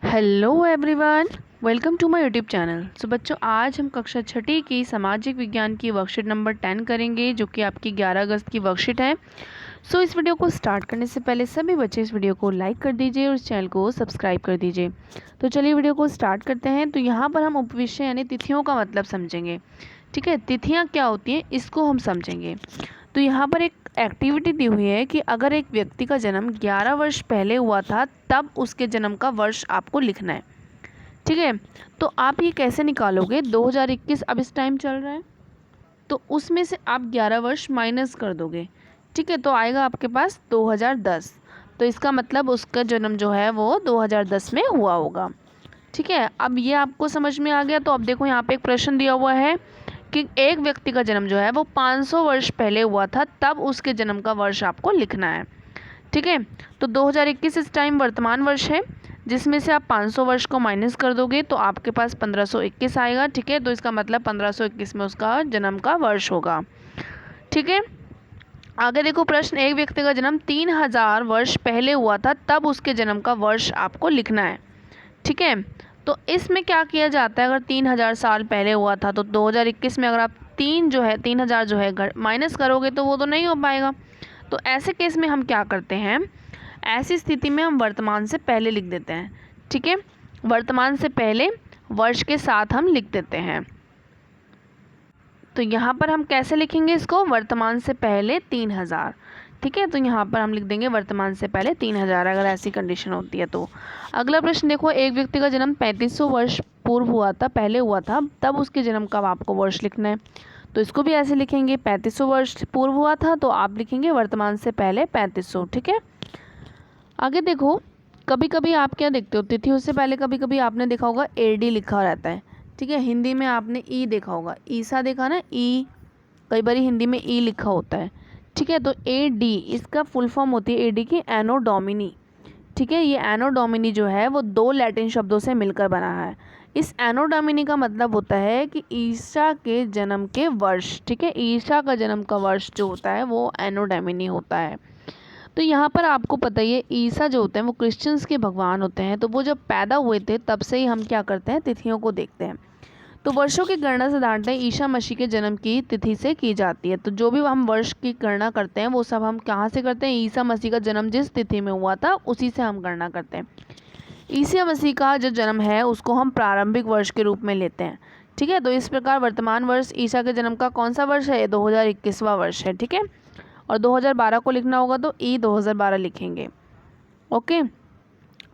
Hello everyone, welcome to my YouTube channel. So बच्चों, आज हम कक्षा छठी की सामाजिक विज्ञान की वर्कशीट नंबर 10 करेंगे, जो कि आपकी 11 अगस्त की वर्कशीट है। सो इस वीडियो को स्टार्ट करने से पहले सभी बच्चे इस वीडियो को लाइक कर दीजिए और इस चैनल को सब्सक्राइब कर दीजिए। तो चलिए वीडियो को स्टार्ट करते हैं। तो यहाँ पर हम उपविषय यानी तिथियों का मतलब समझेंगे। ठीक है, तिथियाँ क्या होती हैं इसको हम समझेंगे। तो यहाँ पर एक एक्टिविटी दी हुई है कि अगर एक व्यक्ति का जन्म 11 वर्ष पहले हुआ था तब उसके जन्म का वर्ष आपको लिखना है। ठीक है, तो आप ये कैसे निकालोगे? 2021 अब इस टाइम चल रहा है, तो उसमें से आप 11 वर्ष माइनस कर दोगे। ठीक है, तो आएगा आपके पास 2010। तो इसका मतलब उसका जन्म जो है वो 2010 में हुआ होगा। ठीक है, अब ये आपको समझ में आ गया। तो अब देखो, यहाँ पे एक प्रश्न दिया हुआ है कि एक व्यक्ति का जन्म जो है वो 500 वर्ष पहले हुआ था, तब उसके जन्म का वर्ष आपको लिखना है। ठीक है, तो 2021 इस टाइम वर्तमान वर्ष है, जिसमें से आप 500 वर्ष को माइनस कर दोगे तो आपके पास 1521 आएगा। ठीक है, तो इसका मतलब 1521 में उसका जन्म का वर्ष होगा। ठीक है, आगे देखो प्रश्न, एक व्यक्ति का जन्म 3000 वर्ष पहले हुआ था, तब उसके जन्म का वर्ष आपको लिखना है। ठीक है, तो इसमें क्या किया जाता है? अगर 3000 साल पहले हुआ था तो 2021 में अगर आप 3000 जो है माइनस करोगे तो वो तो नहीं हो पाएगा। तो ऐसे केस में हम क्या करते हैं? ऐसी स्थिति में हम वर्तमान से पहले लिख देते हैं। ठीक है, वर्तमान से पहले वर्ष के साथ हम लिख देते हैं। तो यहाँ पर हम कैसे लिखेंगे इसको? वर्तमान से पहले 3000। ठीक है, तो यहाँ पर हम लिख देंगे वर्तमान से पहले 3000, अगर ऐसी कंडीशन होती है तो। अगला प्रश्न देखो, एक व्यक्ति का जन्म 3500 वर्ष पूर्व हुआ था, पहले हुआ था, तब उसके जन्म का आपको वर्ष लिखना है। तो इसको भी ऐसे लिखेंगे, 3500 वर्ष पूर्व हुआ था तो आप लिखेंगे वर्तमान से पहले 3500। ठीक है, आगे देखो, कभी कभी आप क्या देखते हो, तिथियों से पहले कभी कभी आपने देखा होगा एडी लिखा रहता है। ठीक है, हिंदी में आपने ई देखा होगा, ईसा देखा ना, ई, कई बार हिंदी में ई लिखा होता है। ठीक है, तो ए डी इसका फुल फॉर्म होती है ए डी की एनो डोमिनी। ठीक है, ये एनो डोमिनी जो है वो दो लैटिन शब्दों से मिलकर बना है। इस एनो डोमिनी का मतलब होता है कि ईसा के जन्म के वर्ष। ठीक है, ईसा का जन्म का वर्ष जो होता है वो एनो डोमिनी होता है। तो यहाँ पर आपको पता ही है, ईसा जो होते हैं वो क्रिश्चियंस के भगवान होते हैं। तो वो जब पैदा हुए थे तब से ही हम क्या करते हैं? तिथियों को देखते हैं। तो वर्षों की गणना साधारणतः ईसा मसीह के जन्म की तिथि से की जाती है। तो जो भी हम वर्ष की गणना करते हैं वो सब हम कहाँ से करते हैं? ईसा मसीह का जन्म जिस तिथि में हुआ था उसी से हम गणना करते हैं। ईसा मसीह का जो जन्म है उसको हम प्रारंभिक वर्ष के रूप में लेते हैं। ठीक है, तो इस प्रकार वर्तमान वर्ष ईसा के जन्म का कौन सा वर्ष है? 2021वां वर्ष है। ठीक है, और 2012 को लिखना होगा तो ई 2012 लिखेंगे। ओके,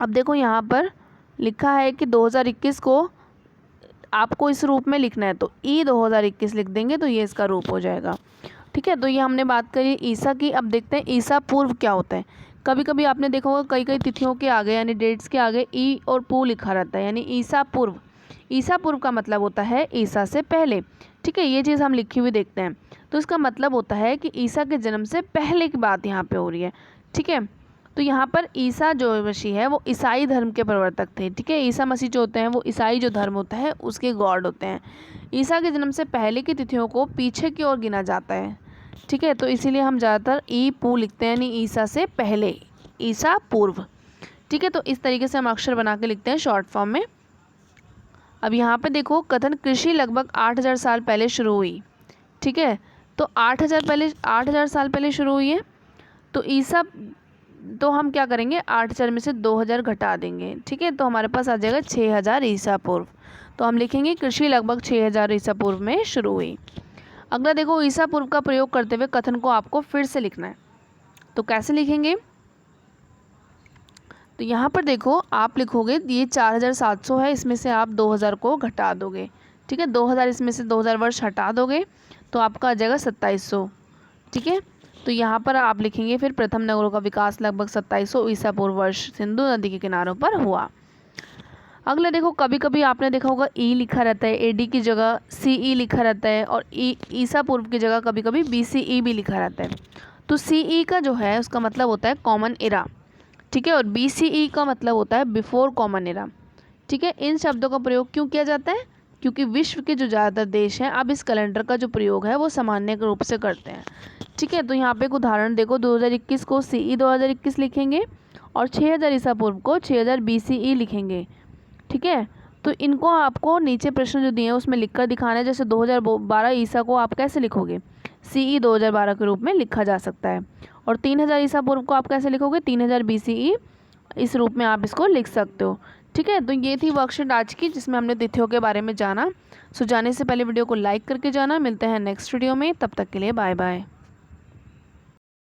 अब देखो यहाँ पर लिखा है कि 2021 को आपको इस रूप में लिखना है, तो ई 2021 लिख देंगे तो ये इसका रूप हो जाएगा। ठीक है, तो ये हमने बात करी ईसा की। अब देखते हैं ईसा पूर्व क्या होता है। कभी कभी आपने देखा होगा कई कई तिथियों के आगे यानी डेट्स के आगे ई और पू लिखा रहता है, यानी ईसा पूर्व। ईसा पूर्व का मतलब होता है ईसा से पहले। ठीक है, ये चीज़ हम लिखी हुई देखते हैं। तो इसका मतलब होता है कि ईसा के जन्म से पहले की बात यहाँ पे हो रही है। ठीक है, तो यहाँ पर ईसा जो मसीह है वो ईसाई धर्म के प्रवर्तक थे। ठीक है, ईसा मसीह जो होते हैं वो ईसाई जो धर्म होता है उसके गॉड होते हैं। ईसा के जन्म से पहले की तिथियों को पीछे की ओर गिना जाता है। ठीक है, तो इसीलिए हम ज़्यादातर ई पू लिखते हैं, यानी ईसा से पहले, ईसा पूर्व। ठीक है, तो इस तरीके से हम अक्षर बना के लिखते हैं शॉर्ट फॉर्म में। अब यहाँ पे देखो, कथन कृषि लगभग 8000 साल पहले शुरू हुई। ठीक है, तो 8000 साल पहले शुरू हुई है। तो ईसा, तो हम क्या करेंगे? 8000 में से 2000 घटा देंगे। ठीक है, तो हमारे पास आ जाएगा 6000 ईसा पूर्व। तो हम लिखेंगे कृषि लगभग 6000 ईसा पूर्व में शुरू हुई। अगला देखो, ईसा पूर्व का प्रयोग करते हुए कथन को आपको फिर से लिखना है। तो कैसे लिखेंगे? तो यहाँ पर देखो, आप लिखोगे ये 4700 है, इसमें से आप 2000 को घटा दोगे। ठीक है, 2000 इसमें से 2000 वर्ष हटा दोगे तो आपका आ जाएगा 2700। ठीक है, तो यहाँ पर आप लिखेंगे फिर प्रथम नगरों का विकास लगभग 2700 ईसा पूर्व वर्ष सिंधु नदी के किनारों पर हुआ। अगला देखो, कभी कभी आपने देखा होगा ई लिखा रहता है, एडी की जगह सी ई लिखा रहता है, और ईसा पूर्व की जगह कभी कभी बी सी ई भी लिखा रहता है। तो सी ई का जो है उसका मतलब होता है कॉमन एरा। ठीक है, और बी सी ई का मतलब होता है बिफोर कॉमन एरा। ठीक है, इन शब्दों का प्रयोग क्यों किया जाता है? क्योंकि विश्व के जो ज़्यादातर देश हैं अब इस कैलेंडर का जो प्रयोग है वो सामान्य रूप से करते हैं। ठीक है, तो यहाँ पे एक उदाहरण देखो, 2021 को सी ई 2021 लिखेंगे और 6000 ईसा पूर्व को 6000 BCE लिखेंगे। ठीक है, तो इनको आपको नीचे प्रश्न जो दिए हैं उसमें लिखकर दिखाना है। जैसे 2012 ईसा को आप कैसे लिखोगे, CE 2012 के रूप में लिखा जा सकता है। और 3000 ईसा पूर्व को आप कैसे लिखोगे, 3000 BCE, इस रूप में आप इसको लिख सकते हो। ठीक है, तो ये थी वर्कशीट आज की जिसमें हमने तिथियों के बारे में जाना। सो जाने से पहले वीडियो को लाइक करके जाना। मिलते हैं नेक्स्ट वीडियो में, तब तक के लिए बाय बाय।